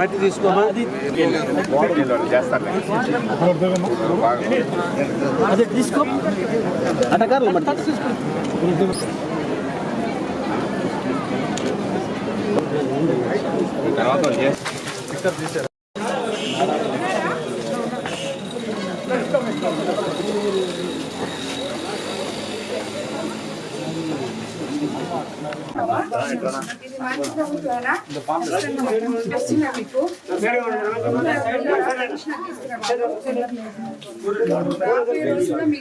మట్టి తీసుకోమా అదే తీసుకో అటకారులు మట్టి తీసుకో తర్వాత తీసారు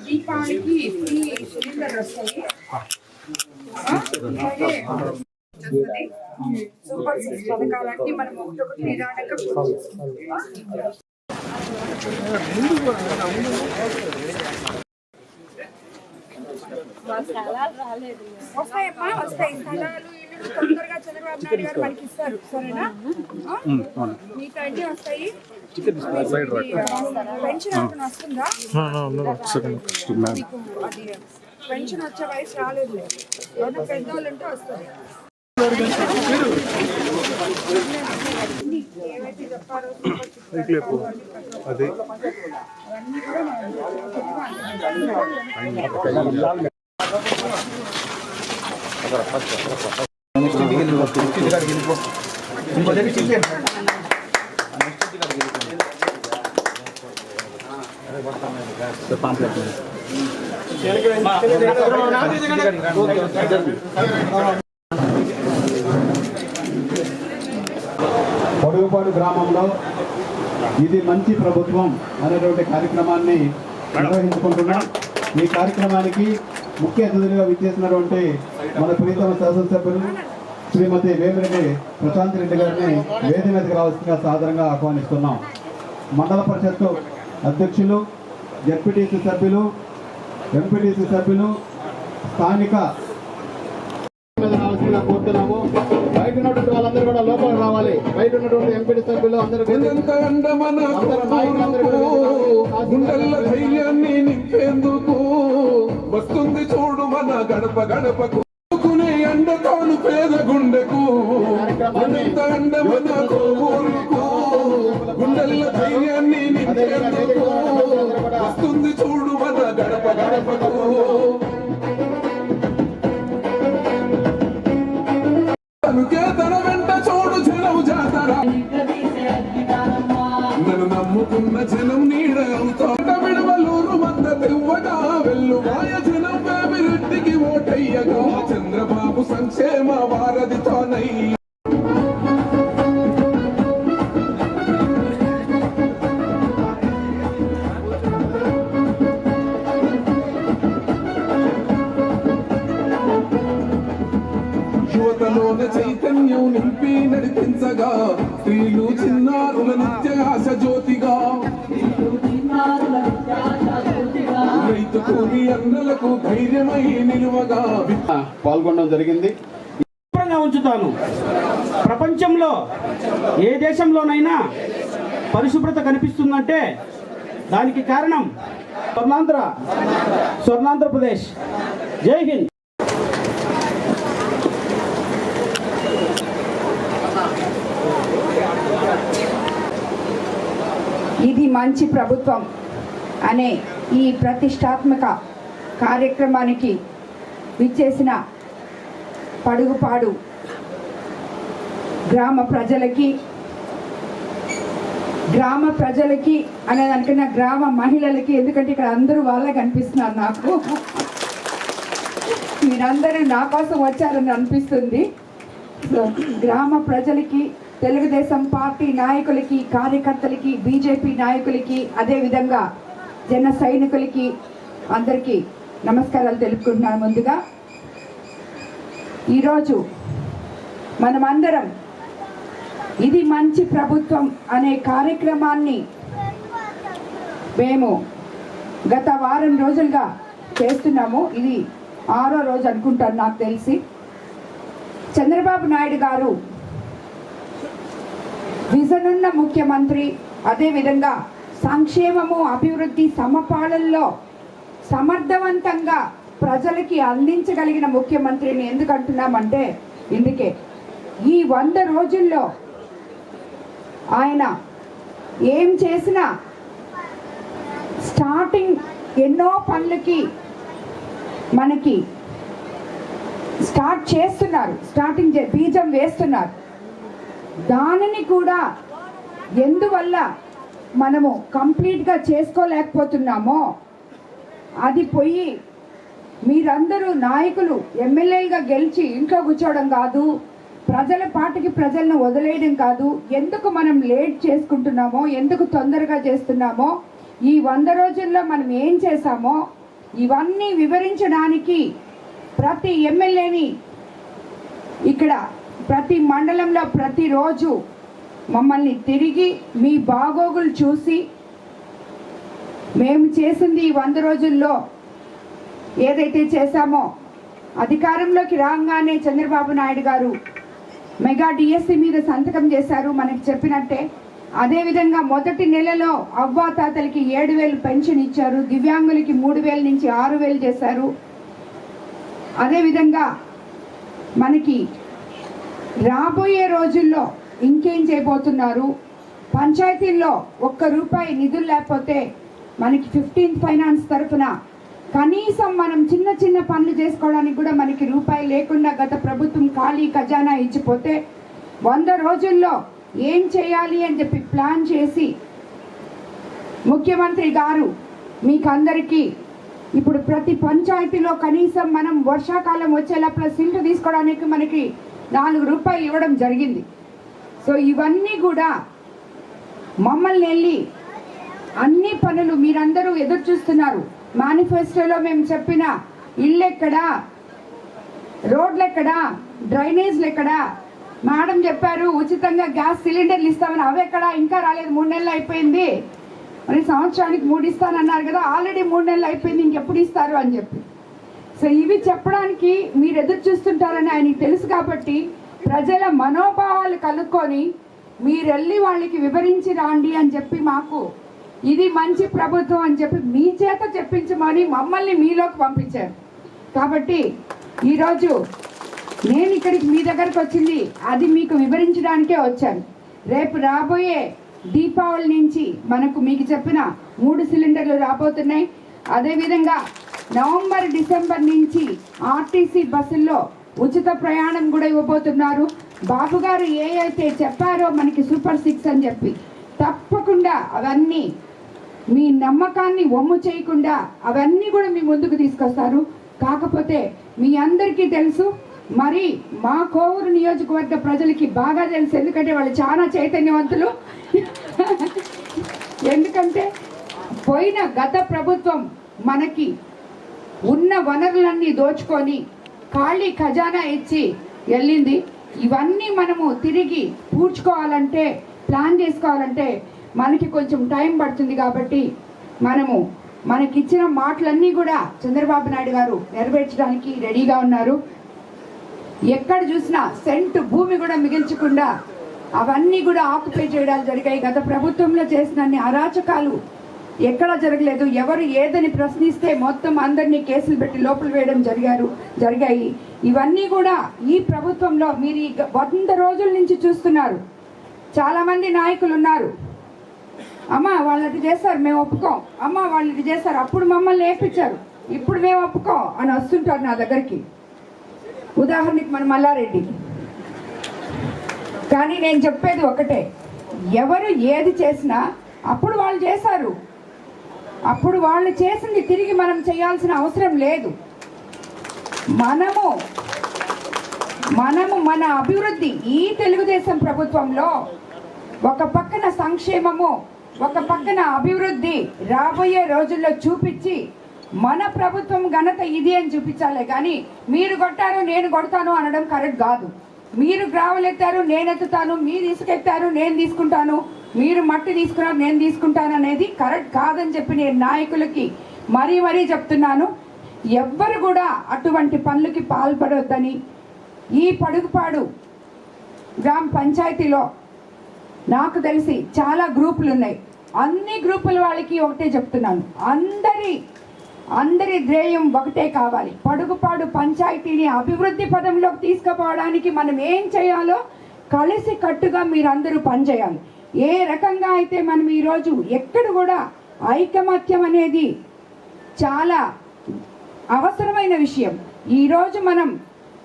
దీపానికి సిలిండర్ వస్తాయి. సూపర్ సిక్స్ పథకాలన్నీ మనం ఒకటొకటి నిదానంగా వస్తాయమ్మా, వస్తాయి. స్థలాలు ఇల్లు తొందరగా చంద్రబాబు నాయుడు గారు మనకి ఇస్తారు. సరేనా? మీకు అన్నీ వస్తాయి. పెన్షన్ వస్తుందా? మీకు అది పెన్షన్ వచ్చే వయసు రాలేదు. ఎవరైనా పెద్దవాళ్ళు ఉంటే వస్తుంది. ఏవైతే చెప్పారో పొడుగుపాడు గ్రామంలో ఇది మంచి ప్రభుత్వం అనేటువంటి కార్యక్రమాన్ని నిర్వహించుకుంటున్నాం. ఈ కార్యక్రమానికి ముఖ్య అతిథులుగా విచ్చేసినటువంటి మన ప్రీతమ శాసనసభ్యులు శ్రీమతి వేమిరెడ్డి ప్రశాంత్ రెడ్డి గారిని వేది మీదకి రావాల్సిందిగా సాదరంగా ఆహ్వానిస్తున్నాం. మండల పరిషత్తు అధ్యక్షులు, జెడ్పీటీసీ సభ్యులు, ఎంపీటీసీ సభ్యులు స్థానిక రావాల్సిందిగా కోరుతున్నాము. బయట ఉన్నటువంటి వాళ్ళందరూ కూడా లోపలికి రావాలి. బయట ఉన్నటువంటి ఎంపీటీ సభ్యులు అందరూ ధైర్యాన్ని నింపేందుకు వస్తుంది చూడు మన గడప గడపకు అండతాను పేద గుండెకు అండ మన ఊరుకు గుండెల్ల ధైర్యాన్ని నింపేందుకు వస్తుంది చూడు మన గడప గడపకు. తన వెంట చూడు జనం జాతర నన్ను నమ్ముకున్న జనం నీడ అవుతాడ విడవలూరు మద్దతు ఇవ్వగా వెళ్ళు మాయ జనం వేమిరెడ్డికి ఓటయ్యగా చంద్రబాబు సంక్షేమ వారధితోనై యువతలోన చైతన్యం నింపి నడిపించగా స్త్రీలు చిన్నారుల నిత్య ఆశ జ్యోతిగా రైతు కూలి అన్నలకు ధైర్యమై నిలువగా పాల్గొనడం జరిగింది. ఉంచుతాను. ప్రపంచంలో ఏ దేశంలోనైనా పరిశుభ్రత కనిపిస్తుందంటే దానికి కారణం స్వర్ణాంధ్రప్రదేశ్. జై హింద్. ఇది మంచి ప్రభుత్వం అనే ఈ ప్రతిష్టాత్మక కార్యక్రమానికి విచ్చేసిన పడుగుపాడు గ్రామ ప్రజలకి అనేదానికన్నా గ్రామ మహిళలకి, ఎందుకంటే ఇక్కడ అందరూ వాళ్ళే కనిపిస్తున్నారు. నాకు మీరందరూ నా కోసం వచ్చారని అనిపిస్తుంది. సో గ్రామ ప్రజలకి, తెలుగుదేశం పార్టీ నాయకులకి, కార్యకర్తలకి, బీజేపీ నాయకులకి, అదేవిధంగా జన సైనికులకి అందరికీ నమస్కారాలు తెలుపుకుంటున్నాను. ముందుగా ఈరోజు మనమందరం ఇది మంచి ప్రభుత్వం అనే కార్యక్రమాన్ని మేము గత వారం రోజులుగా చేస్తున్నాము. ఇది 6వ రోజు అనుకుంటాను నాకు తెలిసి. చంద్రబాబు నాయుడు గారు విజన్ ఉన్న ముఖ్యమంత్రి, అదేవిధంగా సంక్షేమము, అభివృద్ధి, సమపాలనలో సమర్థవంతంగా ప్రజలకి అందించగలిగిన ముఖ్యమంత్రిని ఎందుకు అంటున్నామంటే ఇందుకే ఈ 100 రోజుల్లో ఆయన ఏం చేసినా స్టార్టింగ్ ఎన్నో పనులకి మనకి స్టార్ట్ చేస్తున్నారు, బీజం వేస్తున్నారు. దానిని కూడా ఎందువల్ల మనము కంప్లీట్గా చేసుకోలేకపోతున్నామో అది పోయి మీరందరూ నాయకులు ఎమ్మెల్యేలుగా గెలిచి ఇంట్లో కూర్చోవడం కాదు, ప్రజల పాటికి ప్రజలను వదిలేయడం కాదు, ఎందుకు మనం లేట్ చేసుకుంటున్నామో, ఎందుకు తొందరగా చేస్తున్నామో, ఈ 100 రోజుల్లో మనం ఏం చేశామో ఇవన్నీ వివరించడానికి ప్రతి ఎమ్మెల్యేని ఇక్కడ ప్రతి మండలంలో ప్రతిరోజు మమ్మల్ని తిరిగి మీ బాగోగులు చూసి మేము చేసింది ఈ 100 రోజుల్లో ఏదైతే చేశామో అధికారంలోకి రాగానే చంద్రబాబు నాయుడు గారు మెగా డిఎస్సి మీద సంతకం చేశారు మనకి చెప్పినట్టే. అదేవిధంగా మొదటి నెలలో అవ్వాతాతలకి 7,000 పెన్షన్ ఇచ్చారు, దివ్యాంగులకి 3,000 నుంచి 6,000 చేశారు. అదేవిధంగా మనకి రాబోయే రోజుల్లో ఇంకేం చేయబోతున్నారు, పంచాయతీల్లో ₹1 నిధులు లేకపోతే మనకి 15th ఫైనాన్స్ తరఫున కనీసం మనం చిన్న చిన్న పనులు చేసుకోవడానికి కూడా మనకి రూపాయి లేకుండా గత ప్రభుత్వం ఖాళీ ఖజానా ఇచ్చిపోతే 100 రోజుల్లో ఏం చేయాలి అని చెప్పి ప్లాన్ చేసి ముఖ్యమంత్రి గారు మీకు అందరికీ ఇప్పుడు ప్రతి పంచాయతీలో కనీసం మనం వర్షాకాలం వచ్చే లోపల సిల్ట్ తీసుకోవడానికి మనకి ₹4 ఇవ్వడం జరిగింది. సో ఇవన్నీ కూడా మమ్మల్ని వెళ్ళి అన్ని పనులు మీరందరూ ఎదురు చూస్తున్నారు. మేనిఫెస్టోలో మేము చెప్పిన ఇళ్ళు ఎక్కడా, రోడ్లు ఎక్కడా, డ్రైనేజ్లు ఎక్కడా, మేడం చెప్పారు ఉచితంగా గ్యాస్ సిలిండర్లు ఇస్తామని, అవి ఎక్కడా ఇంకా రాలేదు, 3 నెలలు అయిపోయింది, మరి సంవత్సరానికి 3 ఇస్తానన్నారు కదా, ఆల్రెడీ 3 నెలలు అయిపోయింది, ఇంకెప్పుడు ఇస్తారు అని చెప్పి. సో ఇవి చెప్పడానికి మీరు ఎదురు చూస్తుంటారని ఆయనకి తెలుసు కాబట్టి ప్రజల మనోభావాలు కనుక్కొని మీరు వెళ్ళి వాళ్ళకి వివరించి రాండి అని చెప్పి మాకు ఇది మంచి ప్రభుత్వం అని చెప్పి మీ చేత చెప్పించమని మమ్మల్ని మీలోకి పంపించారు. కాబట్టి ఈరోజు నేను ఇక్కడికి మీ దగ్గరకు వచ్చింది అది మీకు వివరించడానికే వచ్చాను. రేపు రాబోయే దీపావళి నుంచి మనకు మీకు చెప్పిన 3 సిలిండర్లు రాబోతున్నాయి. అదేవిధంగా నవంబర్ డిసెంబర్ నుంచి ఆర్టీసీ బస్సుల్లో ఉచిత ప్రయాణం కూడా ఇవ్వబోతున్నారు. బాబు గారు ఏ అయితే చెప్పారో మనకి సూపర్ 6 అని చెప్పి తప్పకుండా అవన్నీ మీ నమ్మకాన్ని వమ్ము చేయకుండా అవన్నీ కూడా మీ ముందుకు తీసుకొస్తారు. కాకపోతే మీ అందరికీ తెలుసు, మరి మా కోవూరు నియోజకవర్గ ప్రజలకి బాగా తెలుసు, ఎందుకంటే వాళ్ళు చాలా చైతన్యవంతులు. ఎందుకంటే పోయిన గత ప్రభుత్వం మనకి ఉన్న వనరులన్నీ దోచుకొని ఖాళీ ఖజానా ఇచ్చి వెళ్ళింది. ఇవన్నీ మనము తిరిగి పూడ్చుకోవాలంటే, ప్లాన్ చేసుకోవాలంటే మనకి కొంచెం టైం పడుతుంది. కాబట్టి మనకిచ్చిన మాటలన్నీ కూడా చంద్రబాబు నాయుడు గారు నెరవేర్చడానికి రెడీగా ఉన్నారు. ఎక్కడ చూసినా సెంటు భూమి కూడా మిగిల్చకుండా అవన్నీ కూడా ఆక్యుపై చేయడాలు జరిగాయి. గత ప్రభుత్వంలో చేసిన అన్ని అరాచకాలు ఎక్కడా జరగలేదు. ఎవరు ఏదని ప్రశ్నిస్తే మొత్తం అందరినీ కేసులు పెట్టి లోపల వేయడం జరిగాయి. ఇవన్నీ కూడా ఈ ప్రభుత్వంలో మీరు 100 రోజుల నుంచి చూస్తున్నారు. చాలామంది నాయకులు ఉన్నారు, అమ్మ వాళ్ళకి చేస్తారు మేము ఒప్పుకోం, అమ్మ వాళ్ళకి చేస్తారు, అప్పుడు మమ్మల్ని ఏపించారు, ఇప్పుడు మేము ఒప్పుకోం అని వస్తుంటారు నా దగ్గరికి. ఉదాహరణకి మన మల్లారెడ్డి. కానీ నేను చెప్పేది ఒకటే, ఎవరు ఏది చేసినా అప్పుడు వాళ్ళు చేశారు, అప్పుడు వాళ్ళు చేసింది తిరిగి మనం చేయాల్సిన అవసరం లేదు. మనము మన అభివృద్ధి ఈ తెలుగుదేశం ప్రభుత్వంలో ఒక పక్కన సంక్షేమము, ఒక పక్కన అభివృద్ధి రాబోయే రోజుల్లో చూపించి మన ప్రభుత్వం ఘనత ఇది అని చూపించాలి. కానీ మీరు కొట్టారు నేను కొడతాను అనడం కరెక్ట్ కాదు. మీరు గ్రావెల్ ఎత్తారు నేను ఎత్తుతాను, మీరు ఇసుక ఎత్తారు నేను తీసుకుంటాను, మీరు మట్టి తీసుకున్నారు నేను తీసుకుంటాను అనేది కరెక్ట్ కాదని చెప్పి నేను నాయకులకి మరీ చెప్తున్నాను. ఎవ్వరు కూడా అటువంటి పనులకి పాల్పడొద్దని. ఈ పడుగుపాడు గ్రామ పంచాయతీలో నాకు తెలిసి చాలా గ్రూపులు ఉన్నాయి. అన్ని గ్రూపుల వాళ్ళకి ఒకటే చెప్తున్నాను, అందరి అందరి ధ్యేయం ఒకటే కావాలి. పడుగుపాడు పంచాయతీని అభివృద్ధి పదంలోకి తీసుకుపోవడానికి మనం ఏం చేయాలో కలిసి కట్టుగా మీరందరూ పనిచేయాలి. ఏ రకంగా అయితే మనం ఈరోజు ఎక్కడ కూడా ఐకమత్యం అనేది చాలా అవసరమైన విషయం. ఈరోజు మనం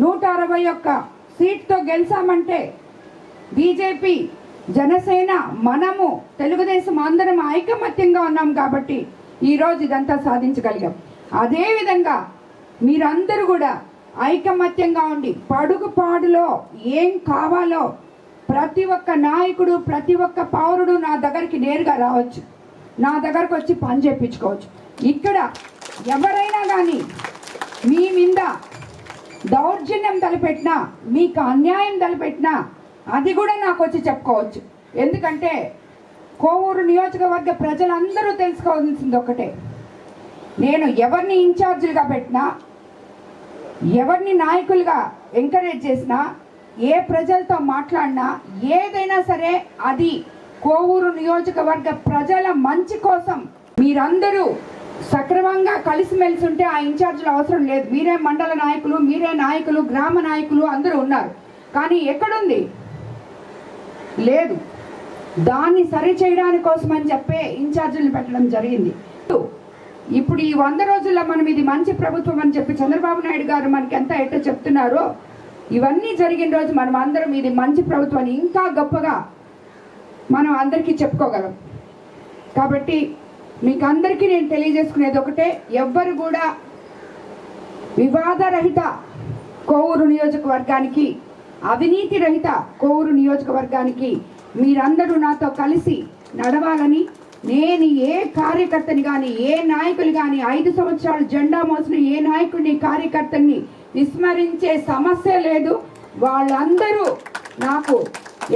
161 సీట్తో గెలిచామంటే బీజేపీ, జనసేన, మనము తెలుగుదేశం అందరం ఐకమత్యంగా ఉన్నాం కాబట్టి ఈరోజు ఇదంతా సాధించగలిగాం. అదేవిధంగా మీరందరూ కూడా ఐకమత్యంగా ఉండి పడుగుపాడులో ఏం కావాలో ప్రతి ఒక్క నాయకుడు, ప్రతి ఒక్క పౌరుడు నా దగ్గరికి నేరుగా రావచ్చు, నా దగ్గరకు వచ్చి పని చేయించుకోవచ్చు. ఇక్కడ ఎవరైనా కానీ మీ మీద దౌర్జన్యం తలపెట్టినా, మీకు అన్యాయం తలపెట్టినా అది కూడా నాకు వచ్చి చెప్పుకోవచ్చు. ఎందుకంటే కోవూరు నియోజకవర్గ ప్రజలందరూ తెలుసుకోవాల్సింది ఒకటే, నేను ఎవరిని ఇన్ఛార్జీలుగా పెట్టినా, ఎవరిని నాయకులుగా ఎంకరేజ్ చేసినా, ఏ ప్రజలతో మాట్లాడినా, ఏదైనా సరే అది కోవూరు నియోజకవర్గ ప్రజల మంచి కోసం. మీరందరూ సక్రమంగా కలిసిమెలిసి ఉంటే ఆ ఇన్ఛార్జీలు అవసరం లేదు. మీరే మండల నాయకులు, మీరే నాయకులు, గ్రామ నాయకులు అందరూ ఉన్నారు. కానీ ఎక్కడుంది? లేదు. దాన్ని సరి చేయడానికి కోసం అని చెప్పే ఇన్ఛార్జీలను పెట్టడం జరిగింది. ఇప్పుడు ఈ 100 రోజుల్లో మనం ఇది మంచి ప్రభుత్వం అని చెప్పి చంద్రబాబు నాయుడు గారు మనకి ఎంత ఎట్టో చెప్తున్నారో, ఇవన్నీ జరిగిన రోజు మనం అందరం ఇది మంచి ప్రభుత్వాన్ని ఇంకా గొప్పగా మనం అందరికీ చెప్పుకోగలం. కాబట్టి మీకు అందరికీ నేను తెలియజేసుకునేది ఒకటే, ఎవ్వరు కూడా వివాదరహిత కోవూరు నియోజకవర్గానికి, అవినీతి రహిత కోవూరు నియోజకవర్గానికి మీరందరూ నాతో కలిసి నడవాలని, నేను ఏ కార్యకర్తని కానీ, ఏ నాయకులు కానీ, 5 సంవత్సరాలు జెండా మోసిన ఏ నాయకుడిని, కార్యకర్తని విస్మరించే సమస్య లేదు. వాళ్ళందరూ నాకు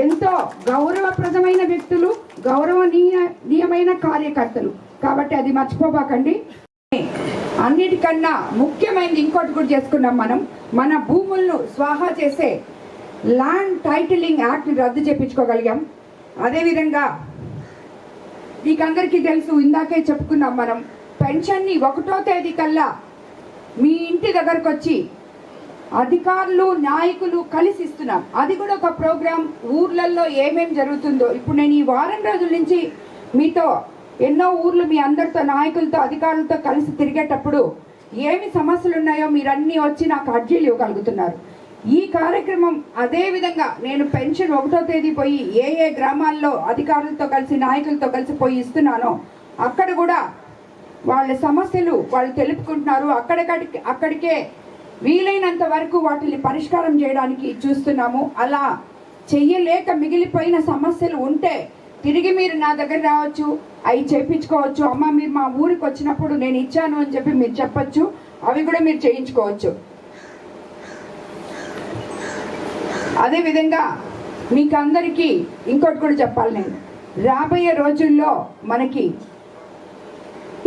ఎంతో గౌరవప్రదమైన వ్యక్తులు, గౌరవనీయమైన కార్యకర్తలు. కాబట్టి అది మర్చిపోబాకండి. అన్నిటికన్నా ముఖ్యమైనది ఇంకోటి కూడా చేసుకున్నాం మనం, మన భూములను స్వాహా చేసే ల్యాండ్ టైటిలింగ్ యాక్ట్ని రద్దు చేయించుకోగలిగాం. అదేవిధంగా మీకందరికీ తెలుసు, ఇందాకే చెప్పుకున్నాం మనం, పెన్షన్ని 1వ తేదీ కల్లా మీ ఇంటి దగ్గరకు వచ్చి అధికారులు, నాయకులు కలిసి ఇస్తున్నాం. అది కూడా ఒక ప్రోగ్రాం. ఊర్లలో ఏమేమి జరుగుతుందో ఇప్పుడు నేను ఈ వారం రోజుల నుంచి మీతో ఎన్నో ఊర్లు మీ అందరితో, నాయకులతో, అధికారులతో కలిసి తిరిగేటప్పుడు ఏమి సమస్యలు ఉన్నాయో మీరన్నీ వచ్చి నాకు అర్జీలు ఇవ్వగలుగుతున్నారు. ఈ కార్యక్రమం అదేవిధంగా నేను పెన్షన్ 1వ తేదీ పోయి ఏ గ్రామాల్లో అధికారులతో కలిసి, నాయకులతో కలిసి పోయి ఇస్తున్నానో అక్కడ కూడా వాళ్ళ సమస్యలు వాళ్ళు తెలుపుకుంటున్నారు. అక్కడికే వీలైనంత వరకు వాటిని పరిష్కారం చేయడానికి చూస్తున్నాము. అలా చెయ్యలేక మిగిలిపోయిన సమస్యలు ఉంటే తిరిగి మీరు నా దగ్గర రావచ్చు, అవి చేయించుకోవచ్చు. అమ్మ మీరు మా ఊరికి వచ్చినప్పుడు నేను ఇచ్చాను అని చెప్పి మీరు చెప్పచ్చు, అవి కూడా మీరు చేయించుకోవచ్చు. అదేవిధంగా మీకు అందరికీ ఇంకోటి కూడా చెప్పాలి, నేను రాబోయే రోజుల్లో మనకి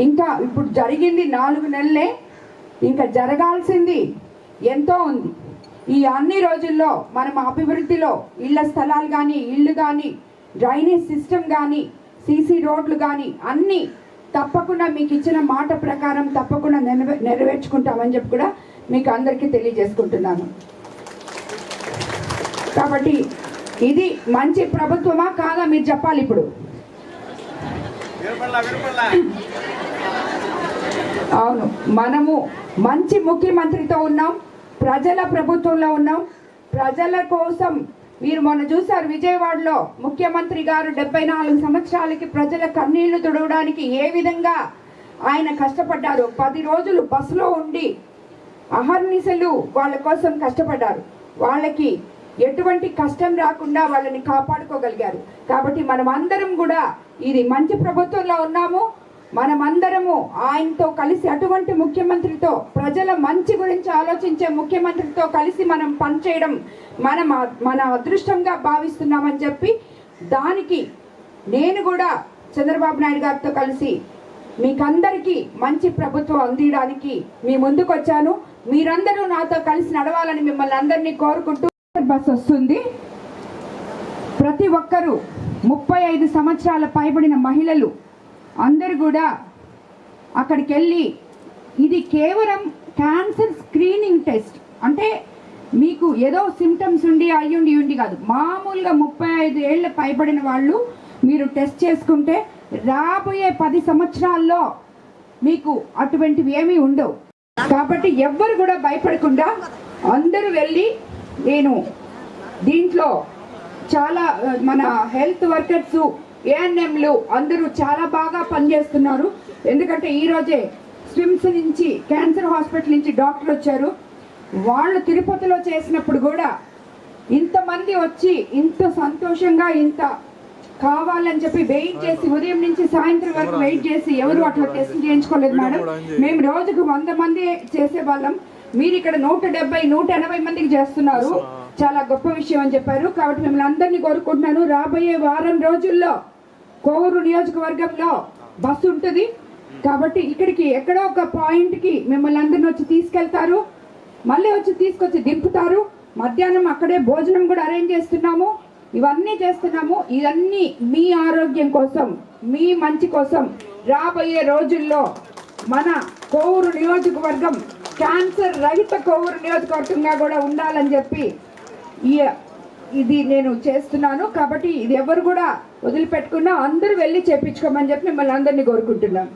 ఇంకా ఇప్పుడు జరిగింది 4 నెలలే, ఇంకా జరగాల్సింది ఎంతో ఉంది. ఈ అన్ని రోజుల్లో మనం అభివృద్ధిలో ఇళ్ల స్థలాలు కానీ, ఇళ్ళు కానీ, డ్రైనేజ్ సిస్టమ్ కానీ, సీసీ రోడ్లు కానీ అన్నీ తప్పకుండా మీకు ఇచ్చిన మాట ప్రకారం తప్పకుండా నెరవేర్చుకుంటామని చెప్పి కూడా మీకు అందరికీ తెలియజేసుకుంటున్నాను. కాబట్టి ఇది మంచి ప్రభుత్వమా కాదా మీరు చెప్పాలి. ఇప్పుడు అవును, మనము మంచి ముఖ్యమంత్రితో ఉన్నాం, ప్రజల ప్రభుత్వంలో ఉన్నాం. ప్రజల కోసం మీరు మొన్న చూశారు విజయవాడలో ముఖ్యమంత్రి గారు 74 సంవత్సరాలకి ప్రజల కన్నీళ్లు తుడవడానికి ఏ విధంగా ఆయన కష్టపడ్డారు. 10 రోజులు బస్సులో ఉండి అహర్నిశలు వాళ్ళ కోసం కష్టపడ్డారు. వాళ్ళకి ఎటువంటి కష్టం రాకుండా వాళ్ళని కాపాడుకోగలిగారు. కాబట్టి మనం అందరం కూడా ఇది మంచి ప్రభుత్వంలో ఉన్నాము. మనమందరము ఆయనతో కలిసి అటువంటి ముఖ్యమంత్రితో, ప్రజల మంచి గురించి ఆలోచించే ముఖ్యమంత్రితో కలిసి మనం పనిచేయడం మన అదృష్టంగా భావిస్తున్నామని చెప్పి, దానికి నేను కూడా చంద్రబాబు నాయుడు గారితో కలిసి మీకందరికీ మంచి ప్రభుత్వం అందించడానికి మీ ముందుకు వచ్చాను. మీరందరూ నాతో కలిసి నడవాలని మిమ్మల్ని అందరినీ కోరుకుంటూ, బస్ వస్తుంది. ప్రతి ఒక్కరూ 35 సంవత్సరాల పైబడిన మహిళలు అందరూ కూడా అక్కడికి వెళ్ళి ఇది కేవలం క్యాన్సర్ స్క్రీనింగ్ టెస్ట్. అంటే మీకు ఏదో సిమ్టమ్స్ ఉండి అయ్యుండి కాదు, మామూలుగా 35 ఏళ్ళ పైబడిన వాళ్ళు మీరు టెస్ట్ చేసుకుంటే రాబోయే 10 సంవత్సరాల్లో మీకు అటువంటివి ఏమీ ఉండవు. కాబట్టి ఎవ్వరు కూడా భయపడకుండా అందరూ వెళ్ళి, నేను దీంట్లో చాలా మన హెల్త్ వర్కర్స్, ఏఎన్ఎంలు అందరూ చాలా బాగా పనిచేస్తున్నారు. ఎందుకంటే ఈరోజే స్విమ్స్ నుంచి, క్యాన్సర్ హాస్పిటల్ నుంచి డాక్టర్ వచ్చారు. వాళ్ళు తిరుపతిలో చేసినప్పుడు కూడా ఇంతమంది వచ్చి ఇంత సంతోషంగా, ఇంత కావాలని చెప్పి వెయిట్ చేసి, ఉదయం నుంచి సాయంత్రం వరకు వెయిట్ చేసి ఎవరు అట్లా టెస్ట్ చేయించుకోలేదు మేడం. మేము రోజుకు 100 మంది చేసేవాళ్ళం. మీరు ఇక్కడ 170, 180 మందికి చేస్తున్నారు. చాలా గొప్ప విషయం అని చెప్పారు. కాబట్టి మిమ్మల్ని అందరినీ కోరుకుంటున్నాను, రాబోయే వారం రోజుల్లో కోవూరు నియోజకవర్గంలో బస్సు ఉంటుంది. కాబట్టి ఇక్కడికి ఎక్కడో ఒక పాయింట్కి మిమ్మల్ని అందరిని వచ్చి తీసుకెళ్తారు, మళ్ళీ వచ్చి తీసుకొచ్చి దింపుతారు. మధ్యాహ్నం అక్కడే భోజనం కూడా అరేంజ్ చేస్తున్నాము. ఇవన్నీ చేస్తున్నాము. ఇవన్నీ మీ ఆరోగ్యం కోసం, మీ మంచి కోసం. రాబోయే రోజుల్లో మన కోవూరు నియోజకవర్గం క్యాన్సర్ రహిత కోవూరు నియోజకవర్గంగా కూడా ఉండాలని చెప్పి ఇది నేను చేస్తున్నాను. కాబట్టి ఇది ఎవరు కూడా వదిలిపెట్టుకున్నా అందరూ వెళ్ళి చేపించుకోమని చెప్పి మిమ్మల్ని అందరినీ కోరుకుంటున్నాను.